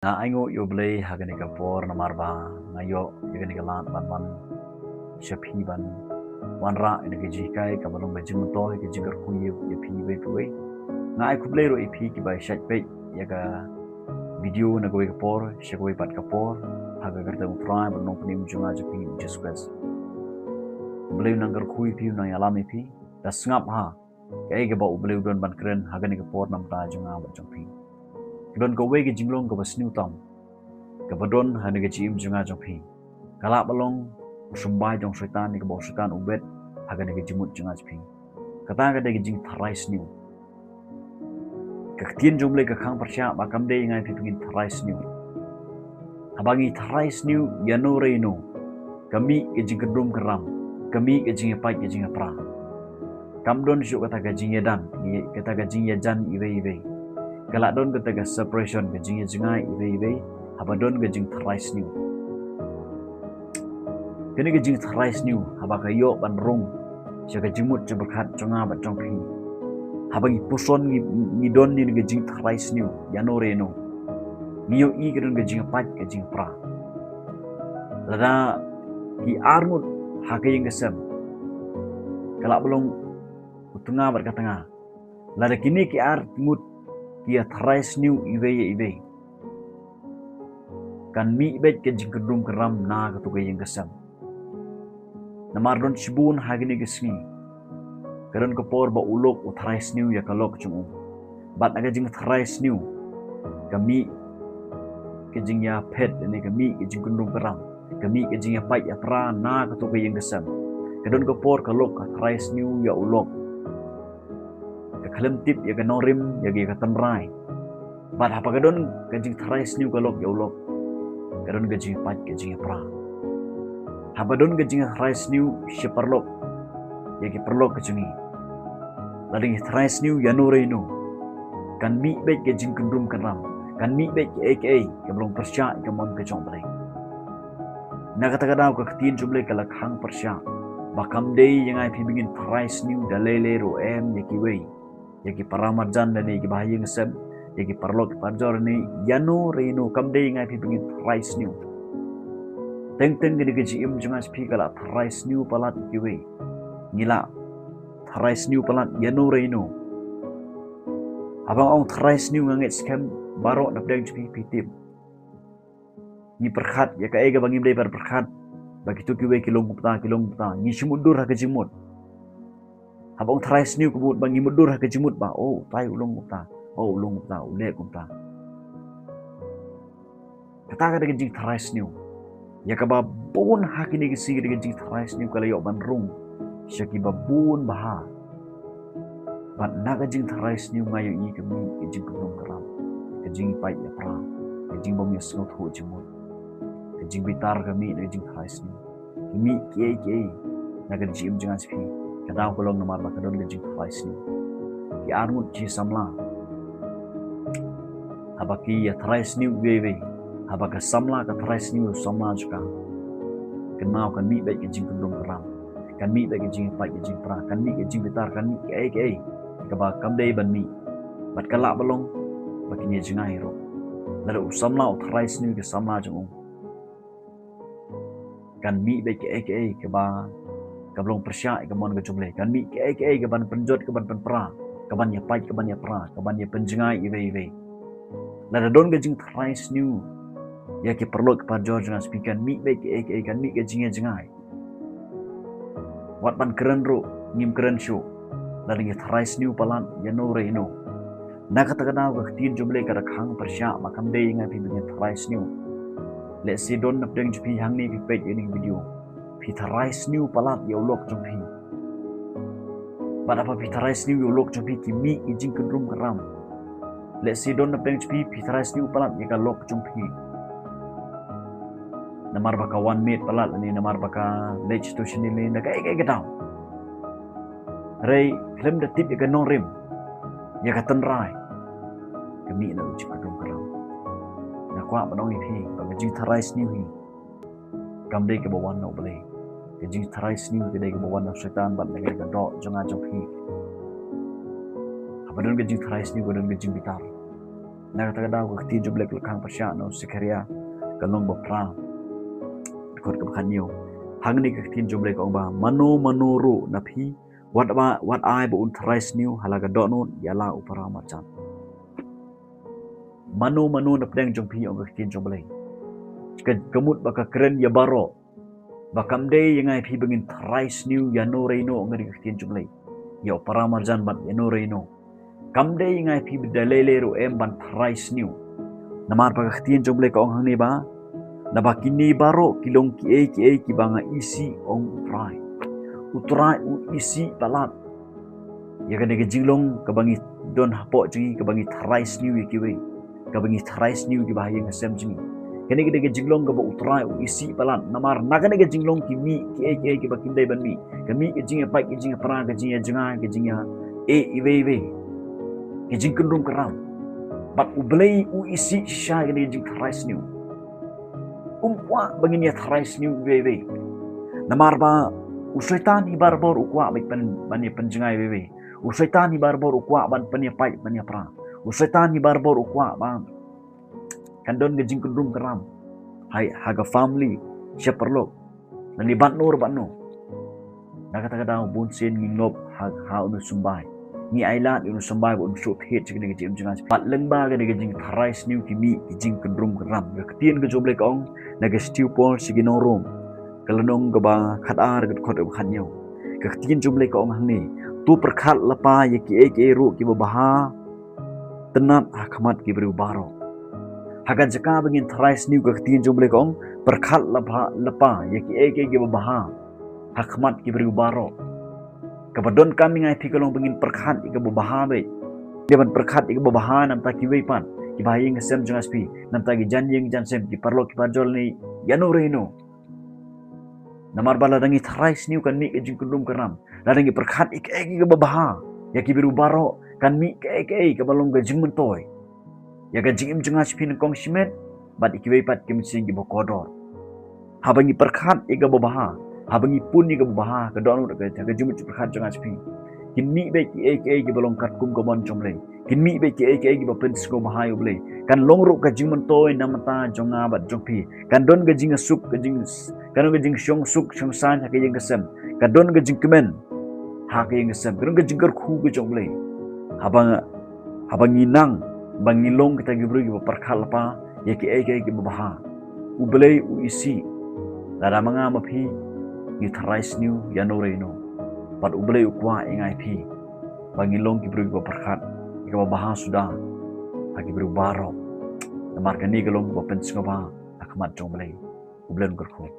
Na aingo yo blay hagani ka por na marba ngayo yagani ka lat ban shapi ban wan ra ina ka jikai ka balong ba jim to ka jigar ku ye pi be tuwe na ai ku blay ro ip ki ba shat pe ya ka video na go ka por shagoi pat ka por haga garta mu try ban no pnim junga japi just quest blay nangar ku pi na yalami pi da sngap ha ka ga ba blay don ban kren hagani ka por nam ta junga ba japi don ko we ki jinglong ko basniu tam ka badon hani ga jim junga jongpi kala balong sumbai jong syaitan ni ka bo syaitan ubet haga ni ga jimut junga jpi kata ga de jing tharai sniu ka tien jomle ka khang persya ba kam de ngai pi pingin tharai sniu habangi tharai sniu yano reino kami ke jing kedum keram kami ke jing pai ke jing pra kam don syu kata ga jing yadan ni kata ga jing yajan iwe galak don kata ga separation ga jing jingai iwe haba don ga jing tharai sniu kini ga jing tharai sniu haba ka yo ban rong sya ga jimut je berkat jonga ba jong pi haba gi puson ni don ni ga jing tharai sniu yano reno niyo i ga don ga jing pat ga jing pra lada ki armut ha ga yang gesem galak belum utunga bar katanga lada kini ki ar mut kia tharai sniu iwe kan mi bet ke jing kedum keram na ka tu ga yang gesem namar don sibun hagini gesni karon ko por ba ulok u tharai sniu ya kalok chung bat aga jing tharai sniu kami ke jing ya pet ni kami ke jing kedum keram kami ke jing ya pai ya pra na ka tu ga yang gesem karon ko por kalok ka tharai sniu ya ulok ka khalem tip ya ka norim ya ka tanrai bat apa kadon ka jing tharai sniu kalok ya ulok kadon ka jing pai ke jing ya pra habadon ke jing tharai sniu sheparlok ya ki perlok ke jungi lading tharai sniu ya no reino kan mi bet ke jing kendum keram kan mi bet ke aka ke belum persya ke mon ke jong bre na kata kada ko ketin jumle kala khang persya bakam dei yang ai pi bingin tharai sniu dalele ro em ya ki wei ya ki paramarjan dan ki bahayeng sem ya ki perlok parjor ni ya no reino kam dei yang ai pi bingin tharai sniu teng gini gaji im junga spi kala tharai sniu palat kiwe ngila tharai sniu palat yano reino abang ong tharai sniu nganget scam barok na pedang spi pitip ni perkhat ya ka ega bangim dei par perkhat bagi tu kiwe kilong kupta ni simudur ha kejimut abang tharai sniu kubut bangi mudur ha kejimut ba oh tai ulung kupta oh ulung kupta ule kupta kata ka de jing tharai sniu ya ka babun hakini ke sigi dengan jing tharai sniu kala yo ban rung syaki babun baha ban naga jing tharai sniu ngayo i kami ke jing kunung keram ke jing pai ya pra ke jing bom ya snot ho jimut ke jing bitar kami ke jing tharai sniu kimi ke naga jim jangan spi kada kolong nomor ba kadon ke jing tharai sniu ki armut ji samla habaki ya tharai sniu wewe habaka samla ka tharai sniu samla juga kenal kan mi baik ke jing kendung keram kan mi baik ke jing pai ke jing pra kan mi ke jing bitar kan mi ke ka ba kam dei ban mi bat kala balong bakini jingai ro lalu samla tharai sniu ke samla jung kan mi baik ke ke ba ka balong persya ke mon ke jumle kan mi ke ban penjot ke ban penpra ke ban ya pai ke ban ya pra ke ban ya penjingai iwe lalu don ke jing tharai sniu ya ki perlu kepada George dengan speaker mi baik ke kan mi ke jingai wat ban keren ro ngim keren show lalu ya tharai sniu palan ya no reino na kata kana ko tin jumle ka rakhang persya makam de ngai pi dengan tharai sniu le si don nap deng pi hang ni pi page ini video pi tharai sniu palan ya ulok jong pi pada apa pi tharai sniu ya ulok jong pi ki mi jing kedrum keram le si don nap deng pi tharai sniu palan ya ka lok jong pi namar baka 1 minute palat ni namar baka late station ni na ka down rei klem da tip ka non rim ya ka tanrai kami na uji kadung karam na kwa banong ni phi ba jing tharai sniu hi kam dei ka bawan no bale ka jing tharai sniu ka dei ka bawan na syaitan ban na ka do jonga jong phi abadon ka jing tharai sniu ka don ka jing bitar Nakatagadaw kakti jublek lakang pasya no Sekaria kalong bapra kot kabkanyo hangni kakti jublek ong ba mano manuru napi wat ai bu untrais new halaga dono yala upara macam mano na pedang jongpi ong kakti jublek kamut baka keren ya baro bakam day yang ai pi bengin trais new ya no reino ong kakti jublek ya upara marjan bat ya no reino kamde ingai pi bedalele ro em ban thrais new namar pagakhtien jomble ka ong hangni ba nabakini baro kilong ki ki banga isi ong utrai u isi balat ya kane ke jinglong kabangi don hapo jingi kabangi thrais new kiwe kabangi thrais new ki bahaya ngasem jingi kane ke jinglong ka ba utrai u isi balat namar nagane ke jinglong ki mi ki ki bakindai ban mi kami ke jinga pai ki jinga pra ke jinga iwe Kijing kendung keram, bat ublei u isi sha gini jing thrais new. Umwa bangin ya thrais new bebe. Namar ba usaitan ibar bor ukwa baik ban ya penjengai bebe. Usaitan ibar bor ukwa ban pen ya pai ban ya pra. Usaitan ibar bor ukwa ban kandon gejing kendung keram. Hai haga family siya perlo. Nani ban nur ban no. Nakata bunsin ngingop ha unu sumbai. Ni ailat unu sambai bu shot hit chikini ke jim jangan pat lengba ke de jing thrais new kimi jing kendrum keram ke ketien ke joble kong naga stew pol sigino rom kelenong ke ba khatar ke khot khanyo ke ketien joble kong hangni tu perkhat lapa ye ki ru ki baha tenat hakmat ki bru baro hagan jaka bengin thrais new ke ketien joble kong perkhat lapa ye ki baha hakmat ki bru baro Kabadon kami ngai pikalong bengin perkhat ika babaha be. Dia ban perkhat ika babaha nam ta kiwei pan. Ki bahayeng sem jangas pi. Nam ta ki janjing jansem ki parlo ki parjol ni yano reino. Namar bala dangi thrais niu kan mi ke jing kundum karam. La dangi perkhat ika babaha. Ya ki biru baro kan mi ke ka balong ga jing mentoy. Ya ga jing jangas pi kong simet bat ikiwei pat ki msing ki bokodor. Habangi perkhat ika babaha. Habangi pun ni ke baha ke dono ke jumut perkhat jangan sepi kimi be ki balong kat kum ko mon jomle kimi be ki ba pens ko bahayo ble kan longruk ka jing toy namata jonga bat jongpi kan don ke jing suk ke jing kan ke jing syong suk syong san ha ke jing kesem kan don ke jing kemen ha ke jing kesem kan ke jing khu ke jomle habangi nang bangilong kita gibru ki perkhat lapa ya ki baha uble u isi lara manga mapi ni thrais new yano reino pat ublei ukwa ingai pi bangilong ki bru perkhat ika baha sudah agi bru baro namar kani galong ba pens ba akmat jomlei ublen gerku